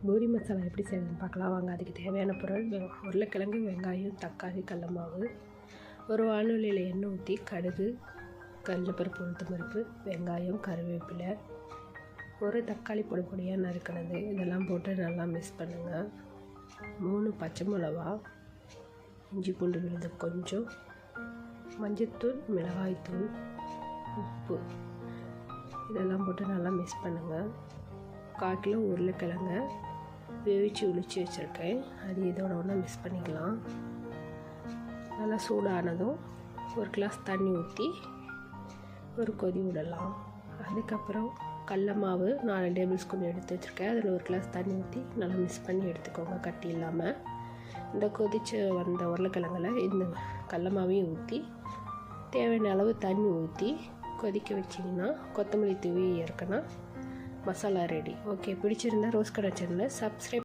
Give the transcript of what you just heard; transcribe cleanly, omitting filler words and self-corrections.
பூரி மசாலா எப்படி செய்யணும்னு பார்க்கலாம் வாங்க. அதுக்கு தேவையான பொருள் உருளைக்கிழங்கு, வெங்காயம், தக்காளி, கடல மாவு. ஒரு வானொலியில் எண்ணெய் ஊற்றி கடுகு, கடலைப்பருப்பு, உளுத்தம்பருப்பு, வெங்காயம், கருவேப்பிலை, ஒரு தக்காளி பொடியாக நறுக்கினது இதெல்லாம் போட்டு நல்லா மிக்ஸ் பண்ணுங்கள். 3 பச்சை மிளகா, இஞ்சி பூண்டு விழுது கொஞ்சம், மஞ்சள்தூள், மிளகாய்த்தூள், உப்பு இதெல்லாம் போட்டு நல்லா மிக்ஸ் பண்ணுங்கள். 1/4 கிலோ உருளைக்கிழங்கை வேவிச்சு உளிச்சு வச்சுருக்கேன், அது இதோட ஒன்றா மிக்ஸ் பண்ணிக்கலாம். நல்லா சூடானதும் 1 கிளாஸ் தண்ணி ஊற்றி ஒரு கொதி விடலாம். அதுக்கப்புறம் கடல மாவு 4 டேபிள் ஸ்பூன் எடுத்து வச்சுருக்கேன், அதில் 1 கிளாஸ் தண்ணி ஊற்றி நல்லா மிக்ஸ் பண்ணி எடுத்துக்கோங்க கட்டி இல்லாமல். இந்த கொதித்து வந்த உருளைக்கிழங்குல இந்த கடல மாவையும் ஊற்றி தேவையான அளவு தண்ணி ஊற்றி கொதிக்க வச்சிங்கன்னா கொத்தமல்லி தூவி இறக்குனா மசாலா ரெடி. ஓகே, பிடிச்சிருந்தா ரோஸ் கடை சேனலை சப்ஸ்கிரைப்